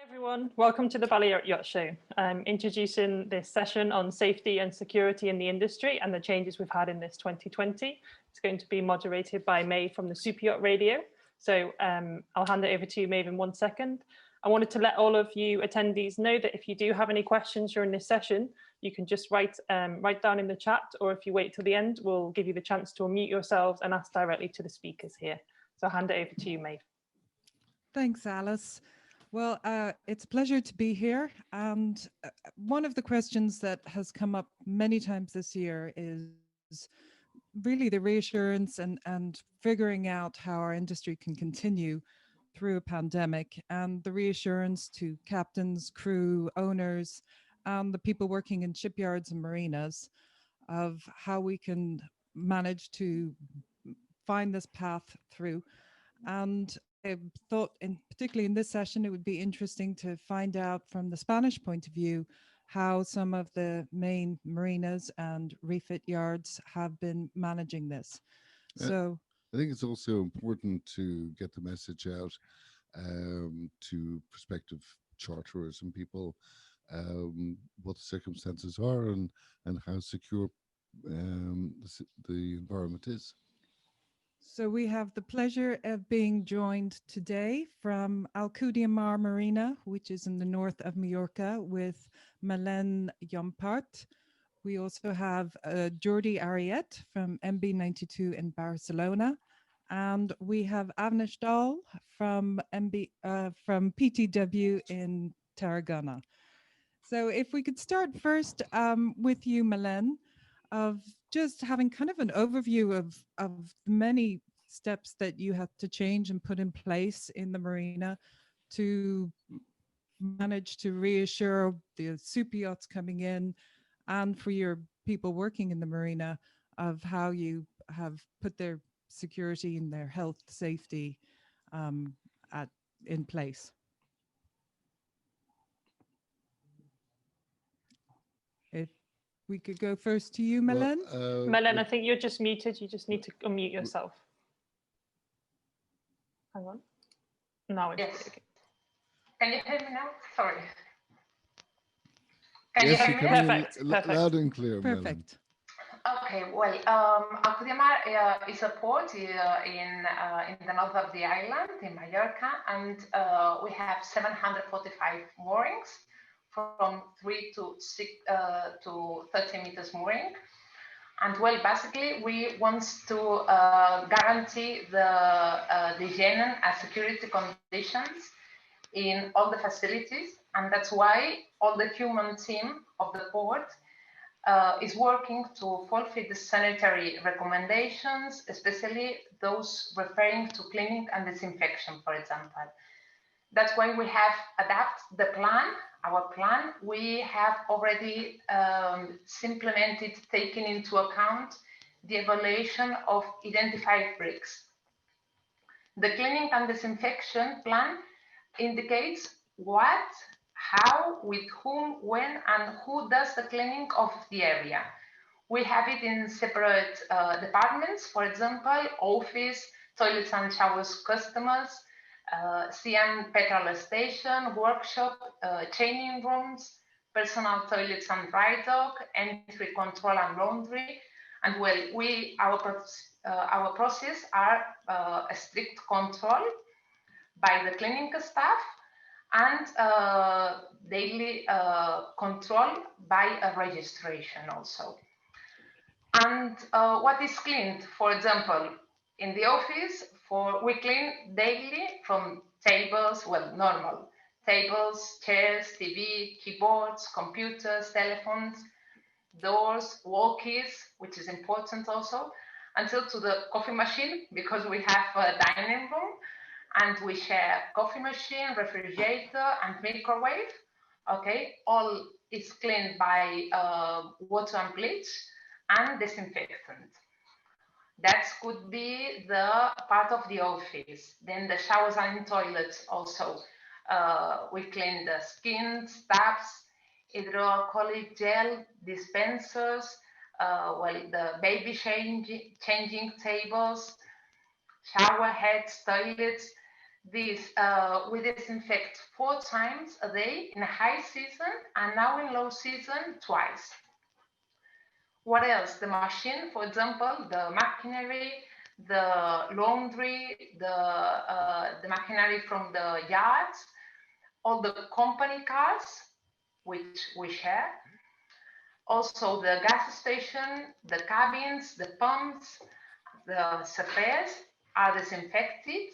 Everyone, welcome to the Balearic Yacht Show. I'm introducing this session on safety and security in the industry and the changes we've had in this 2020. It's going to be moderated by Maeve from the Superyacht Radio. So I'll hand it over to you, Maeve, in 1 second. I wanted to let all of you attendees know that if you do have any questions during this session, you can just write down in the chat, or if you wait till the end, we'll give you the chance to unmute yourselves and ask directly to the speakers here. So I'll hand it over to you, Maeve. Thanks, Alice. Well, it's a pleasure to be here. And one of the questions that has come up many times this year is really the reassurance and figuring out how our industry can continue through a pandemic, and the reassurance to captains, crew, owners, and the people working in shipyards and marinas of how we can manage to find this path through. And I thought, particularly in this session, it would be interesting to find out from the Spanish point of view how some of the main marinas and refit yards have been managing this. So I think it's also important to get the message out to prospective charterers and people what the circumstances are and how secure the environment is. So we have the pleasure of being joined today from Alcudia Marina, which is in the north of Mallorca, with Malène Llompart. We also have Jordi Ariet from MB92 in Barcelona. And we have Avnish Dahl from PTW in Tarragona. So if we could start first with you, Malène, of just having kind of an overview of many steps that you had to change and put in place in the marina to manage to reassure the super yachts coming in and for your people working in the marina of how you have put their security and their health safety in place. If we could go first to you, Malène. Malène, I think you're just muted. You just need to unmute yourself. Hang on. Now it's yes. okay. Can you hear me now? Sorry. Yes, you hear me? Perfect. Perfect. Loud and clear. Perfect. Okay, well, Alcudia is a port in the north of the island, in Mallorca, and we have 745 moorings, from 3 to 30 meters mooring. And well, basically, we want to guarantee the hygiene and security conditions in all the facilities, and that's why all the human team of the port is working to fulfill the sanitary recommendations, especially those referring to cleaning and disinfection, for example. That's why we have adapted the plan, our plan. We have already implemented, taking into account the evaluation of identified risks. The cleaning and disinfection plan indicates what, how, with whom, when, and who does the cleaning of the area. We have it in separate departments, for example, office, toilets and showers customers, CM petrol station, workshop, changing rooms, personal toilets and dry dock, entry control and laundry. And well, our process are a strict control by the cleaning staff and daily control by a registration also. And what is cleaned? For example, in the office, we clean daily from tables, well, normal tables, chairs, TV, keyboards, computers, telephones, doors, walkies, which is important also, until to the coffee machine, because we have a dining room and we share coffee machine, refrigerator, and microwave. Okay, all is cleaned by water and bleach and disinfectant. That could be the part of the office. Then the showers and toilets also. We clean the skins, taps, hydroalcoholic gel, dispensers, well, the baby changing tables, shower heads, toilets, This we disinfect 4 times a day in a high season, and now in low season twice. What else? The machine, for example, the machinery, the laundry, the machinery from the yards, all the company cars, which we share. Also the gas station, the cabins, the pumps, the surface are disinfected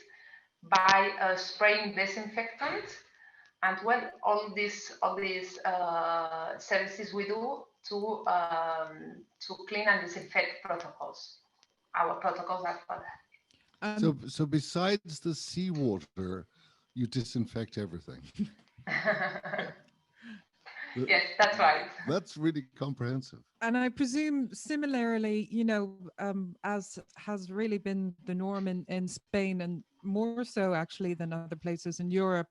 by spraying disinfectant. And well, all these services we do to clean and disinfect protocols. Our protocols are for that. So besides the seawater, you disinfect everything. Yes, that's right. That's really comprehensive. And I presume similarly, as has really been the norm in Spain, and more so actually than other places in Europe,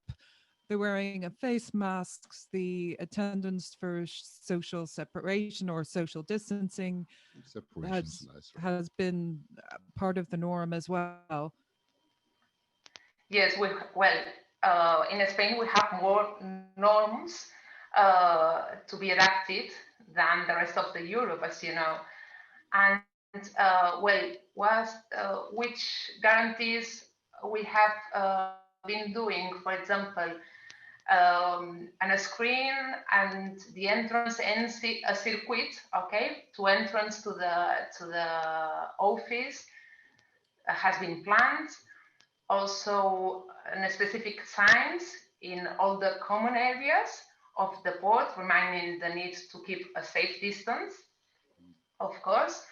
the wearing of face masks, the attendance for social separation or social distancing has been part of the norm as well. Yes, in Spain we have more norms to be adapted than the rest of the Europe, as you know. And which guarantees we have been doing, for example, on a screen and the entrance circuit, okay, to entrance to the office has been planned. Also, specific signs in all the common areas of the port, reminding the need to keep a safe distance. Of course,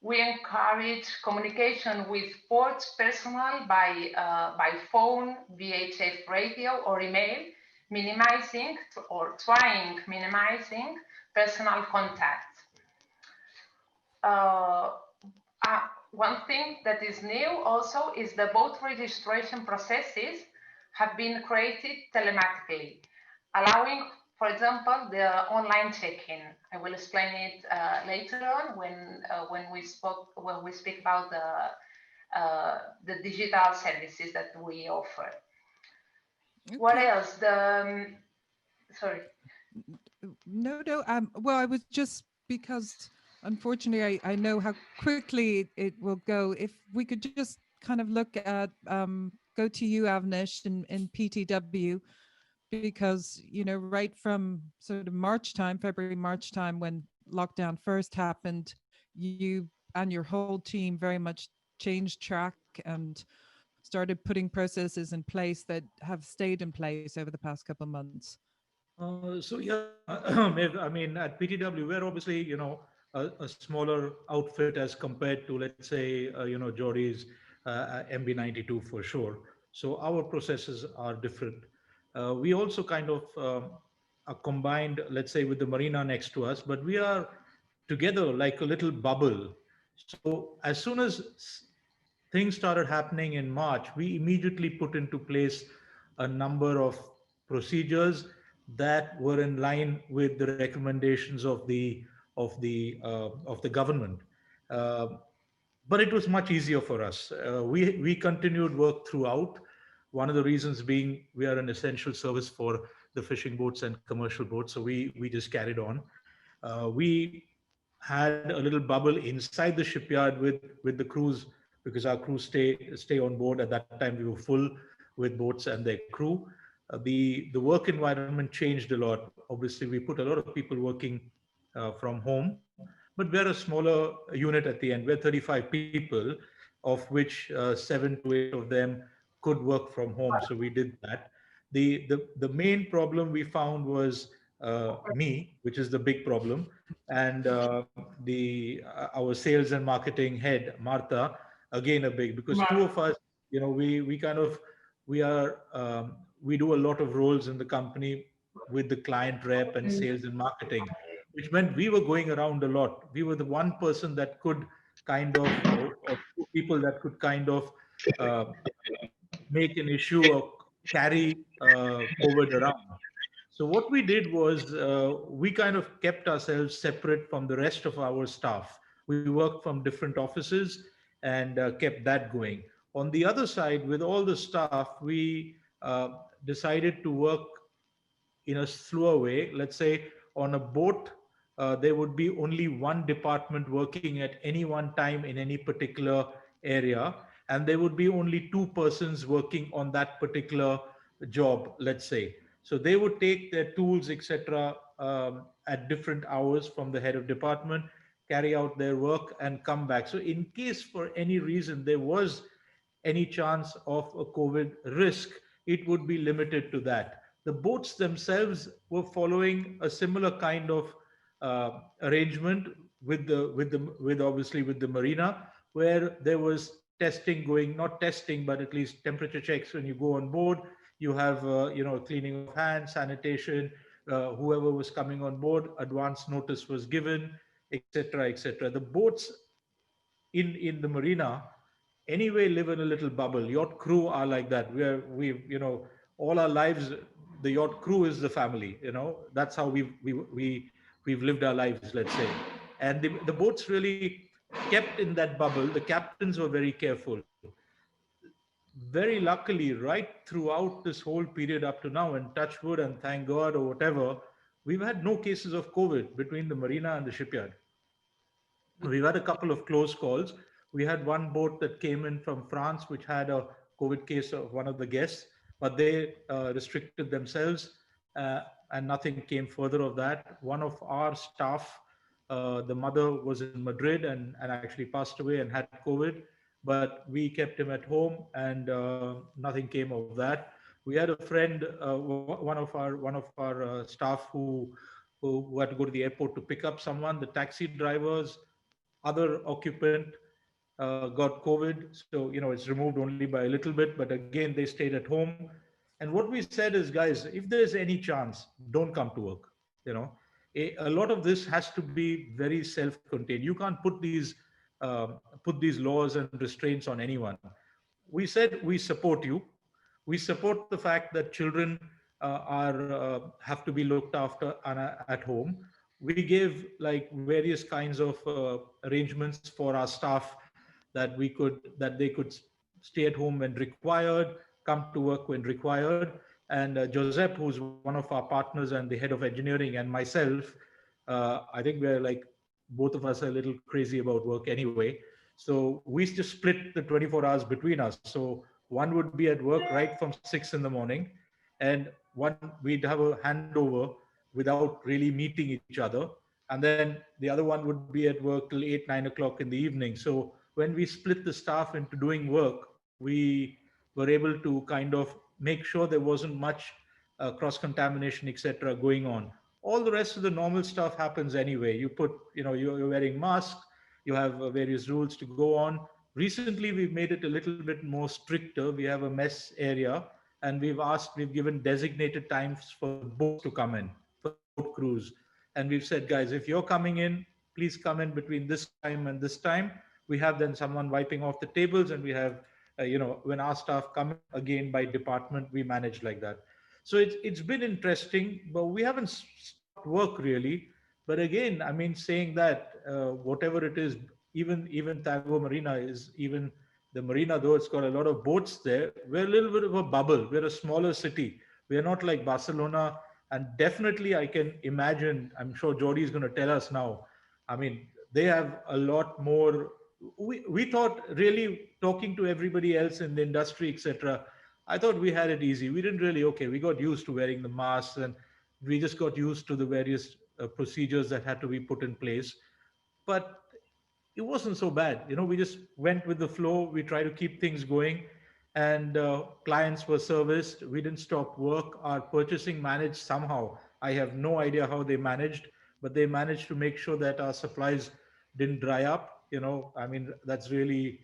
we encourage communication with port personnel by phone, VHF radio, or email, minimizing personal contact. One thing that is new also is the boat registration processes have been created telematically, allowing, for example, the online check-in. I will explain it later on when we speak about the digital services that we offer. Okay. What else? Sorry. No. Well, I was just because unfortunately I know how quickly it will go. If we could just kind of look at go to you, Avnish, in PTW. Because, right from sort of February, March time, when lockdown first happened, you and your whole team very much changed track and started putting processes in place that have stayed in place over the past couple of months. I mean, at PTW, we're obviously, a smaller outfit as compared to, let's say, Jory's MB92 for sure. So our processes are different. We also kind of are combined, let's say, with the marina next to us, but we are together like a little bubble. So as soon as things started happening in March, we immediately put into place a number of procedures that were in line with the recommendations of the government. But it was much easier for us. We continued work throughout. One of the reasons being we are an essential service for the fishing boats and commercial boats, so we just carried on. We had a little bubble inside the shipyard with the crews, because our crews stay on board. At that time, we were full with boats and their crew. The work environment changed a lot. Obviously, we put a lot of people working from home, but we're a smaller unit at the end. We're 35 people, of which 7 to 8 of them could work from home. So we did that. The main problem we found was me, which is the big problem, and our sales and marketing head, Martha, again a big, because two of us, we do a lot of roles in the company with the client rep and sales and marketing, which meant we were going around a lot. We were the one person that could or two people that could make an issue or carry COVID around. So what we did was we kind of kept ourselves separate from the rest of our staff. We worked from different offices and kept that going. On the other side, with all the staff, we decided to work in a slower way. Let's say on a boat, there would be only one department working at any one time in any particular area, and there would be only two persons working on that particular job, let's say. So they would take their tools, etc., at different hours from the head of department, carry out their work, and come back. So in case for any reason there was any chance of a COVID risk, it would be limited to that. The boats themselves were following a similar kind of arrangement with obviously with the marina, where there was testing going, not testing, but at least temperature checks when you go on board. You have cleaning of hands, sanitation. Whoever was coming on board, advance notice was given, etc., etc. The boats in the marina anyway live in a little bubble. Yacht crew are like that. All our lives, the yacht crew is the family. That's how we've lived our lives, let's say. And the boats really kept in that bubble. The captains were very careful. Very luckily, right throughout this whole period up to now, and touch wood and thank God or whatever, we've had no cases of COVID between the marina and the shipyard. We've had a couple of close calls. We had one boat that came in from France, which had a COVID case of one of the guests, but they restricted themselves and nothing came further of that. One of our staff, the mother was in Madrid and actually passed away and had COVID, but we kept him at home and nothing came of that. We had a friend, one of our staff who had to go to the airport to pick up someone. The taxi drivers, other occupant got COVID. So, it's removed only by a little bit, but again, they stayed at home. And what we said is, guys, if there's any chance, don't come to work. A lot of this has to be very self-contained. You can't put these laws and restraints on anyone. We said we support you. We support the fact that children have to be looked after at home. We gave various kinds of arrangements for our staff that they could stay at home when required, come to work when required. And Joseph, who's one of our partners and the head of engineering, and myself, I think we're both of us are a little crazy about work anyway. So we just split the 24 hours between us. So one would be at work right from 6 in the morning, and we'd have a handover without really meeting each other. And then the other one would be at work till 8, 9 o'clock in the evening. So when we split the staff into doing work, we were able to kind of make sure there wasn't much cross-contamination, etc. going on. All the rest of the normal stuff happens anyway. You're wearing masks, you have various rules to go on. Recently, we've made it a little bit more stricter. We have a mess area, and we've given designated times for boats to come in, for boat crews. And we've said, guys, if you're coming in, please come in between this time and this time. We have then someone wiping off the tables, and we have, when our staff come again by department, we manage like that. So it's been interesting, but we haven't stopped work really. But again, I mean, saying that whatever it is, even Tago Marina is, even the marina, though it's got a lot of boats there, we're a little bit of a bubble. We're a smaller city. We're not like Barcelona. And definitely I can imagine, I'm sure Jordi is going to tell us now. I mean, they have a lot more. We thought really talking to everybody else in the industry, etc. I thought we had it easy. We didn't really, we got used to wearing the masks, and we just got used to the various procedures that had to be put in place. But it wasn't so bad. We just went with the flow. We try to keep things going, and clients were serviced. We didn't stop work. Our purchasing managed somehow. I have no idea how they managed, but they managed to make sure that our supplies didn't dry up. I mean, that's really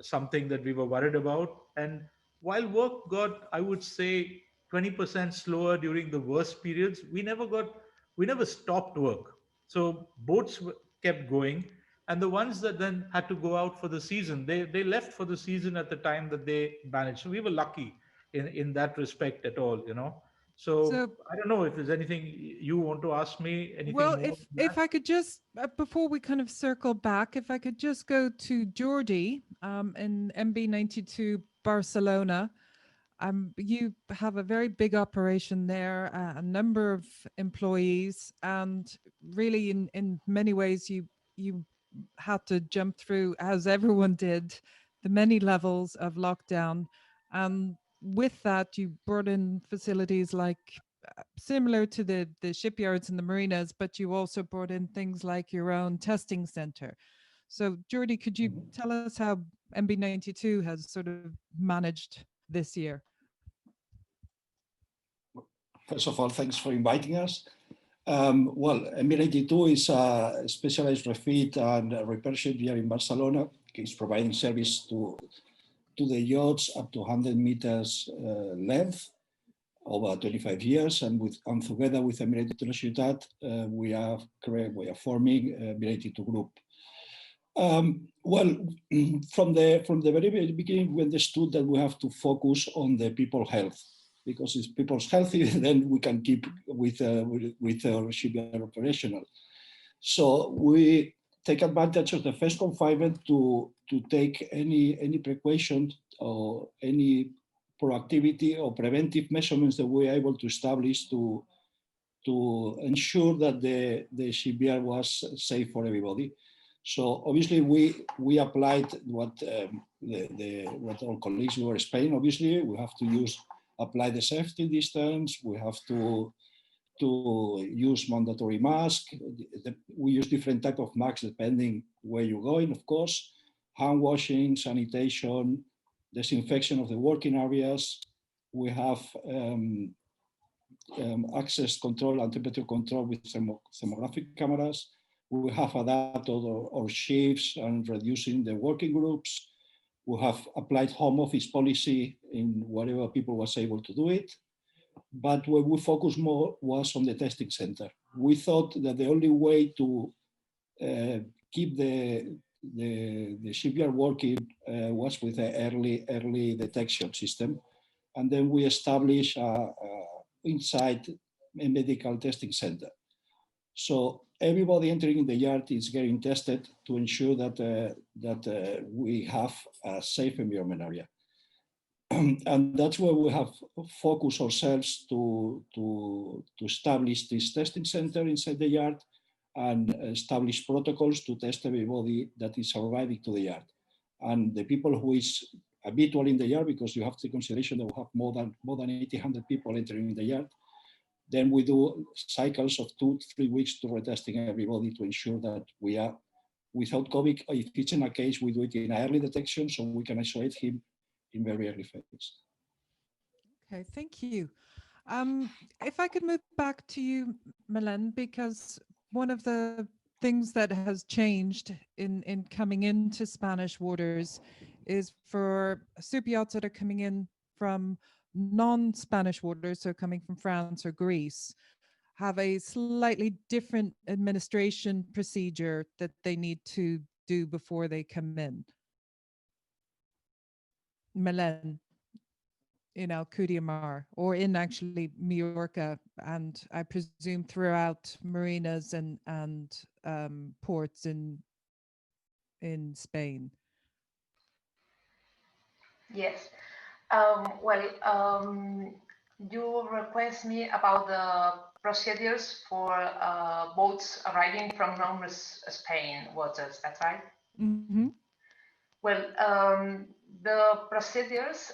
something that we were worried about. And while work got, I would say, 20% slower during the worst periods, we never stopped work. So boats kept going. And the ones that then had to go out for the season, they left for the season at the time that they managed. So we were lucky in that respect at all, So I don't know if there's anything you want to ask me. Anything well, more if I could just before we kind of circle back, if I could just go to Jordi in MB92 Barcelona. You have a very big operation there, a number of employees, and really in many ways you had to jump through, as everyone did, the many levels of lockdown. And with that, you brought in facilities like similar to the shipyards and the marinas, but you also brought in things like your own testing center. So Jordi, could you tell us how MB92 has sort of managed this year? First of all, thanks for inviting us. Well, MB92 is a specialized refit and repair shipyard in Barcelona. It's providing service to the yachts up to 100 meters length over 25 years, and together with MB92 Ciutat, we are forming MB92 Group. Well, from the very beginning, we understood that we have to focus on the people's health, because if people's healthy, then we can keep with our shipyard operational. So we take advantage of the first confinement to take any precaution or any proactivity or preventive measurements that we are able to establish to ensure that the shipyard was safe for everybody. So obviously we applied what our colleagues were explaining. Obviously we have to apply the safety distance. We have to use mandatory masks. We use different type of masks depending where you're going, of course. Hand washing, sanitation, disinfection of the working areas. We have access control and temperature control with thermographic cameras. We have adapted our shifts and reducing the working groups. We have applied home office policy in whatever people was able to do it. But where we focused more was on the testing center. We thought that the only way to keep the shipyard working was with an early detection system. And then we established inside a medical testing center. So everybody entering the yard is getting tested to ensure that we have a safe environment area. And that's where we have focused ourselves to establish this testing center inside the yard and establish protocols to test everybody that is arriving to the yard. And the people who is habitual in the yard, because you have to consideration that we have more than 800 people entering the yard. Then we do cycles of 2 to 3 weeks to retesting everybody to ensure that we are without COVID. If it's in a case, we do it in early detection so we can isolate him in very early phase. Okay, thank you. If I could move back to you, Milen, because one of the things that has changed in coming into Spanish waters is for superyachts that are coming in from non-Spanish waters, so coming from France or Greece, have a slightly different administration procedure that they need to do before they come in. Milen, in Alcudimar, or in actually Mallorca, and I presume throughout marinas and ports in Spain. Yes. You request me about the procedures for boats arriving from non-Spain waters, that's right? Mm-hmm. Well, the procedures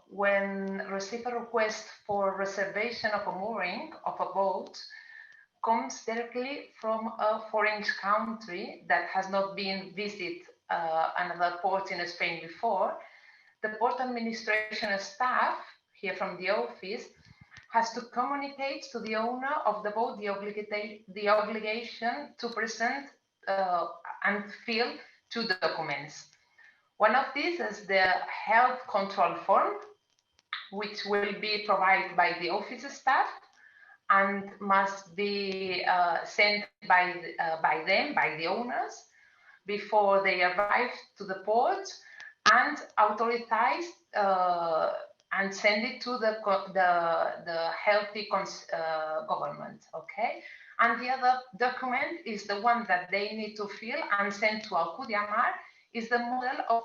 when receive a request for reservation of a mooring of a boat comes directly from a foreign country that has not been visited another port in Spain before. The port administration staff here from the office has to communicate to the owner of the boat the obligation to present and fill 2 documents. One of these is the health control form, which will be provided by the office staff and must be sent by the owners before they arrive to the port, and authorized and send it to the healthy government, okay? And the other document is the one that they need to fill and send to Alcudia Mar, is the model of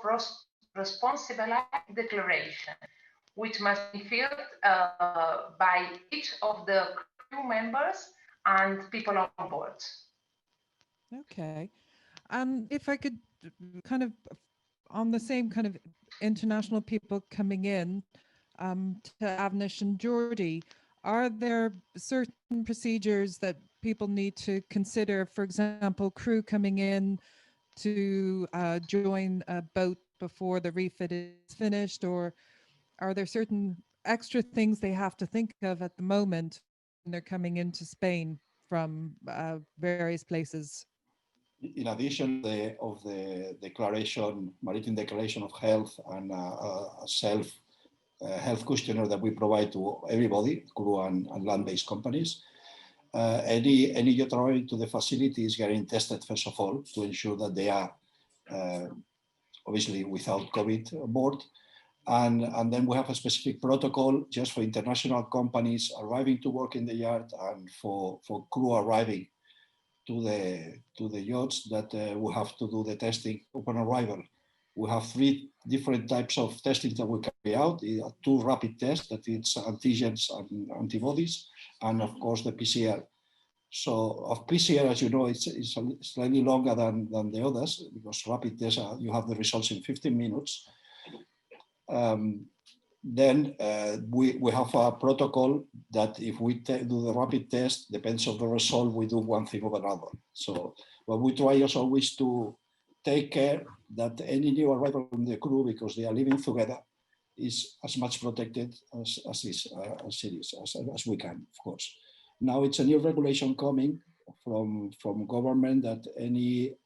responsible declaration, which must be filled by each of the crew members and people on board. Okay. And if I could kind of, on the same kind of international people coming in to Avnish and Geordie, are there certain procedures that people need to consider? For example, crew coming in to join a boat before the refit is finished, or are there certain extra things they have to think of at the moment when they're coming into Spain from various places? In addition of the declaration, maritime declaration of health, and a health questionnaire that we provide to everybody, crew and land-based companies, any yacht arriving to the facility is getting tested first of all to ensure that they are obviously without COVID aboard. And then we have a specific protocol just for international companies arriving to work in the yard and for crew arriving to the yachts that we have to do the testing upon arrival. We have 3 different types of testing that we carry out. 2 rapid tests, that is antigens and antibodies, and of course the PCR. So of PCR, as you know, it's slightly longer than the others, because rapid tests, you have the results in 15 minutes. Then we have a protocol that if we do the rapid test, depends on the result, we do one thing or another. So what we try is always to take care that any new arrival from the crew, because they are living together, is as much protected as we can, of course. Now it's a new regulation coming from government that any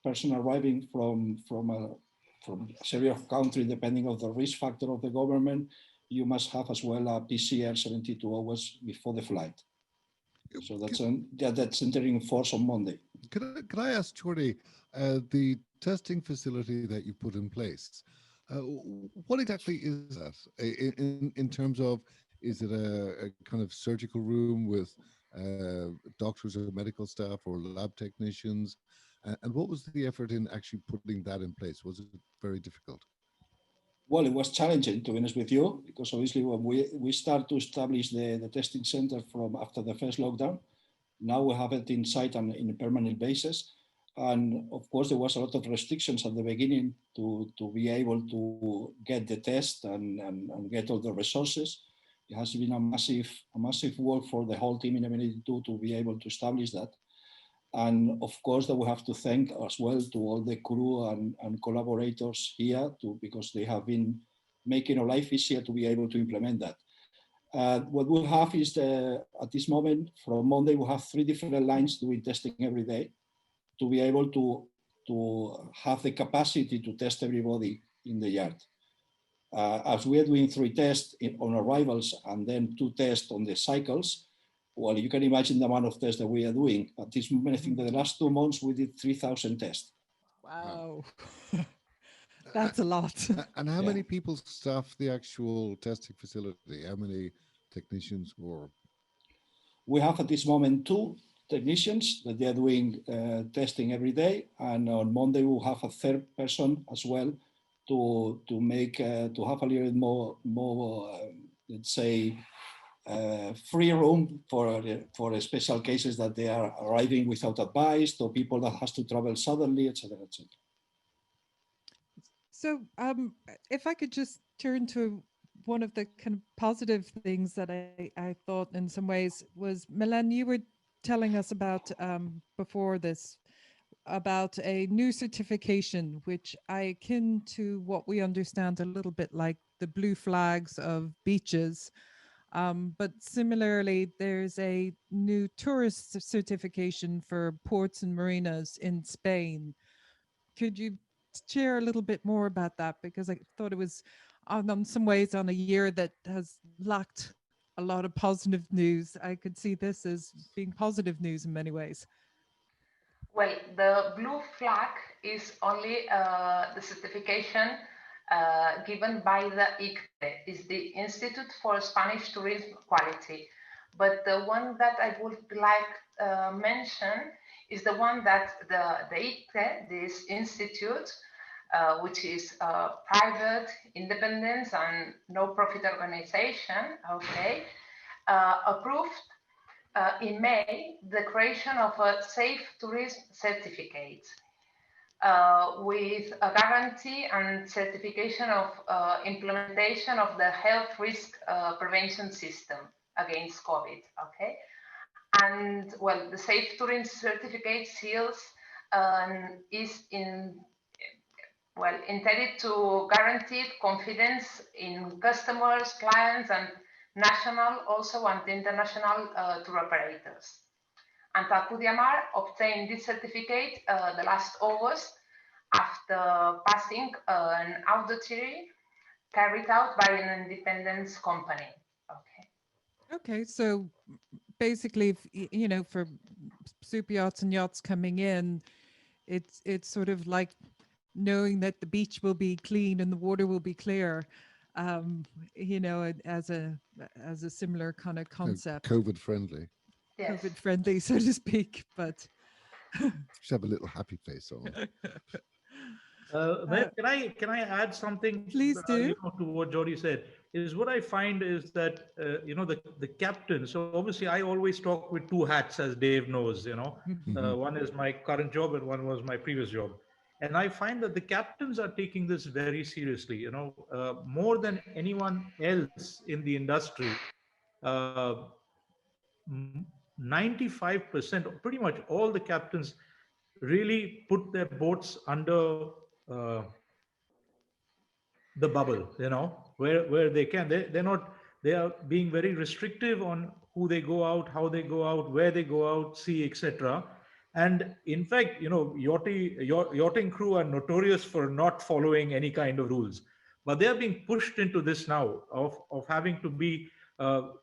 person arriving from a series of countries, depending on the risk factor of the government, you must have as well a PCR 72 hours before the flight. So that's entering force on Monday. Can I ask, Jordi, the testing facility that you put in place, what exactly is that in terms of, is it a kind of surgical room with doctors or medical staff or lab technicians? And what was the effort in actually putting that in place? Was it very difficult? Well, it was challenging, to be honest with you, because obviously when we start to establish the testing center from after the first lockdown, now we have it in site and in a permanent basis. And of course, there was a lot of restrictions at the beginning to be able to get the test and get all the resources. It has been a massive work for the whole team in M82 to be able to establish that. And of course, that we have to thank as well to all the crew and collaborators here because they have been making our life easier to be able to implement that. What we have is at this moment, from Monday, we have 3 different lines doing testing every day to be able to have the capacity to test everybody in the yard. As we are doing 3 tests on arrivals and then 2 tests on the cycles, well, you can imagine the amount of tests that we are doing. At this moment, I think that the last 2 months we did 3,000 tests. Wow. That's a lot. And how many people staff the actual testing facility? How many technicians or? We have at this moment 2 technicians that they are doing testing every day. And on Monday, we'll have a 3rd person as well to have a little more let's say, free room for special cases that they are arriving without advice, or people that has to travel suddenly, etc., etc. So if I could just turn to one of the kind of positive things that I thought in some ways was, Milan, you were telling us about before this, about a new certification, which I akin to what we understand a little bit like the blue flags of beaches. But similarly, there's a new tourist certification for ports and marinas in Spain. Could you share a little bit more about that? Because I thought it was on some ways on a year that has lacked a lot of positive news. I could see this as being positive news in many ways. Well, the blue flag is only the certification given by the ICTE, is the Institute for Spanish Tourism Quality. But the one that I would like mention is the one that the ICTE, this institute, which is a private, independent, and no-profit organization, okay, approved in May the creation of a safe tourism certificate with a guarantee and certification of implementation of the health risk prevention system against COVID, okay? And well, the safe tourism certificate seals is intended to guarantee confidence in customers, clients, and national also and international tour operators. And Alcudiamar obtained this certificate the last August after passing an auditory carried out by an independent company. Okay. Okay, so basically, if, you know, for super yachts and yachts coming in, it's sort of like knowing that the beach will be clean and the water will be clear, you know, as a similar kind of concept. COVID friendly. Yes. COVID friendly, so to speak, but just have a little happy face on. Can I add something? Please do. You know, to what Jody said, is what I find is that you know, the captain. So obviously, I always talk with two hats, as Dave knows. You know, one is my current job and one was my previous job. And I find that the captains are taking this very seriously. You know, more than anyone else in the industry. 95%, pretty much all the captains, really put their boats under the bubble, you know, where they can. They are being very restrictive on who they go out, how they go out, where they go out, see, etc. And in fact, you know, yachting crew are notorious for not following any kind of rules, but they are being pushed into this now of having to be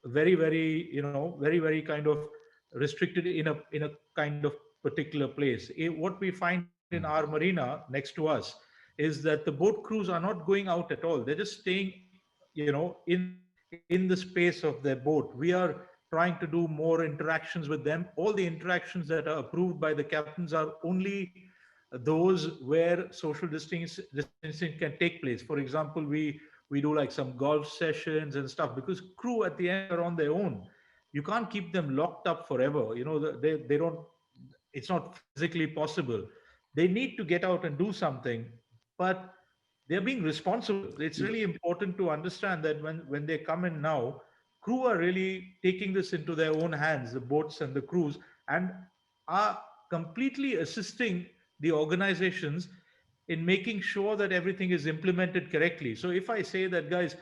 very, you know, very kind of restricted in a kind of particular place. What we find in our marina next to us is that the boat crews are not going out at all. They're just staying, you know, in the space of their boat. We are trying to do more interactions with them. All the interactions that are approved by the captains are only those where social distancing can take place. For example, we do like some golf sessions and stuff, because crew at the end are on their own. You can't keep them locked up forever. You know, they don't, it's not physically possible. They need to get out and do something, but they're being responsible. It's really important to understand that when they come in now, crew are really taking this into their own hands, the boats and the crews, and are completely assisting the organizations in making sure that everything is implemented correctly. So if I say that, guys,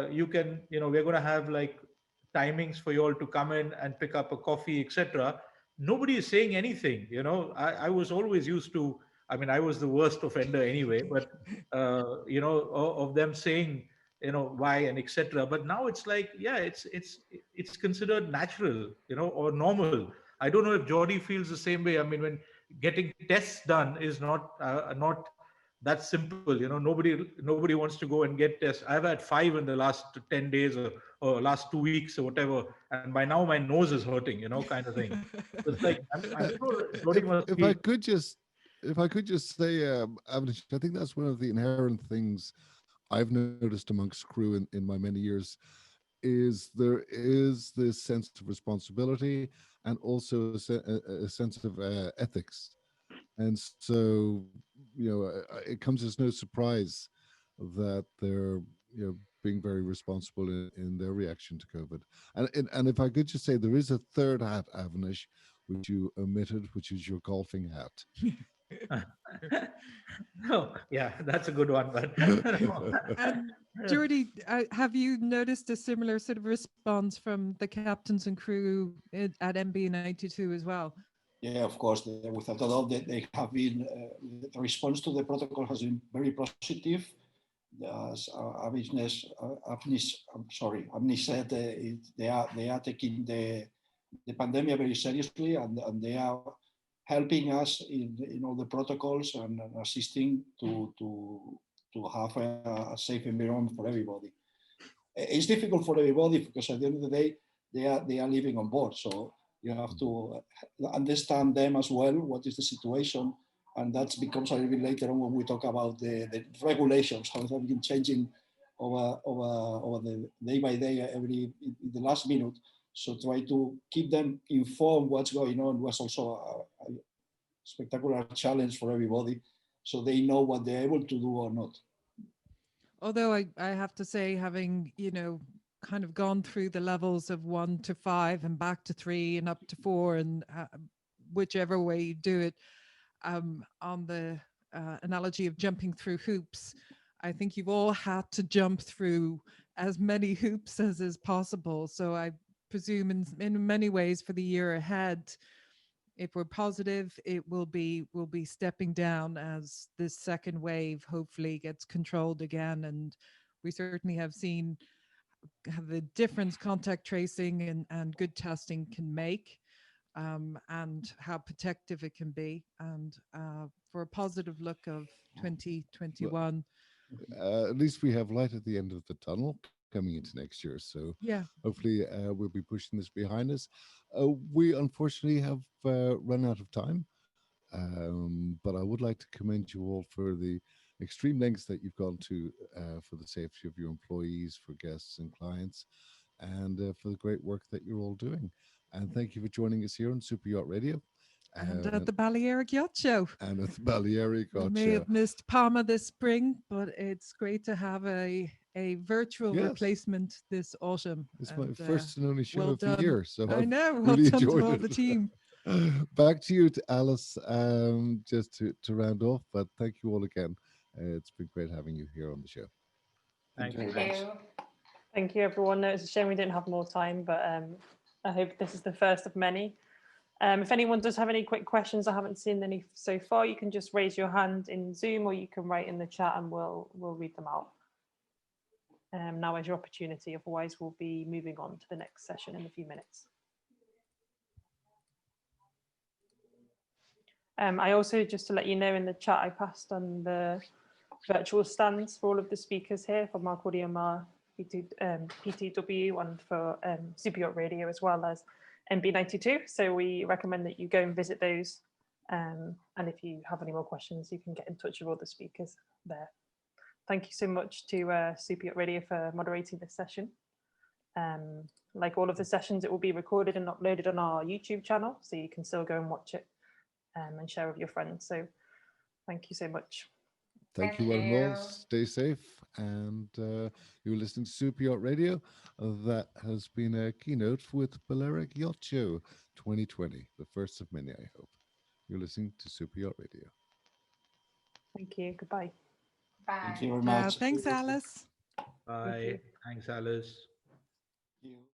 you can, you know, we're going to have like timings for you all to come in and pick up a coffee, etc. Nobody is saying anything. You know, I was always used to, I mean, I was the worst offender anyway, but, you know, of them saying, you know, why and etc. But now it's like, yeah, it's considered natural, you know, or normal. I don't know if Jordy feels the same way. I mean, when getting tests done is not that simple, you know. Nobody wants to go and get tests. I've had 5 in the last 10 days or last 2 weeks or whatever, and by now my nose is hurting, you know, kind of thing. So it's like, I'm sure Jordy must if I could just say, Avnish, I think that's one of the inherent things I've noticed amongst crew in my many years, is there is this sense of responsibility and also a sense of ethics. And so, you know, it comes as no surprise that they're, you know, being very responsible in their reaction to COVID. And if I could just say, there is a third hat, Avnish, which you omitted, which is your golfing hat. Oh, yeah, that's a good one. But Jordy, have you noticed a similar sort of response from the captains and crew at MB92 as well? Yeah, of course. Without a doubt, they have been. The response to the protocol has been very positive. As Avnish said, they are taking the pandemic very seriously, and they are helping us in all the protocols and assisting to have a safe environment for everybody. It's difficult for everybody because at the end of the day, they are living on board. So you have to understand them as well. What is the situation? And that becomes a little bit later on when we talk about the regulations, how they have been changing over the day by day, in the last minute. So try to keep them informed what's going on was also a spectacular challenge for everybody, so they know what they're able to do or not. Although I have to say, having, kind of gone through the levels of 1 to 5 and back to 3 and up to 4, and whichever way you do it, on the analogy of jumping through hoops, I think you've all had to jump through as many hoops as is possible. So I presume in many ways for the year ahead, if we're positive, we'll be stepping down as this second wave hopefully gets controlled again. And we certainly have seen the difference contact tracing and good testing can make, and how protective it can be, and for a positive look of 2021. At least we have light at the end of the tunnel coming into next year. So yeah, hopefully we'll be pushing this behind us. We unfortunately have run out of time, but I would like to commend you all for the extreme lengths that you've gone to for the safety of your employees, for guests and clients, and for the great work that you're all doing. And thank you for joining us here on Superyacht Radio. And at the Balearic Yacht Show. And at the Balearic Yacht Show. We may have missed Palma this spring, but it's great to have a virtual replacement this autumn. It's my first and only show of the year. So I know, well well done to all the team. Back to you, to Alice, just to round off. But thank you all again. It's been great having you here on the show. Thank you. Thank you, everyone. No, it's a shame we didn't have more time, but I hope this is the first of many. If anyone does have any quick questions, I haven't seen any so far, you can just raise your hand in Zoom, or you can write in the chat and we'll read them out. Now is your opportunity, otherwise we'll be moving on to the next session in a few minutes. I also, just to let you know, in the chat I passed on the virtual stands for all of the speakers here, for Mark Mar, PTW, and for Superyacht Radio, as well as MB92. So we recommend that you go and visit those. And if you have any more questions, you can get in touch with all the speakers there. Thank you so much to Superyacht Radio for moderating this session. Like all of the sessions, it will be recorded and uploaded on our YouTube channel, so you can still go and watch it and share with your friends. So thank you so much. Thank you, one and all. Stay safe. And you're listening to Superyacht Radio. That has been a keynote with Balearic Yacht Show 2020, the first of many, I hope. You're listening to Superyacht Radio. Thank you. Goodbye. Bye. Thank you very much. Thanks, Alice. Bye. Thanks, Alice. Thank you.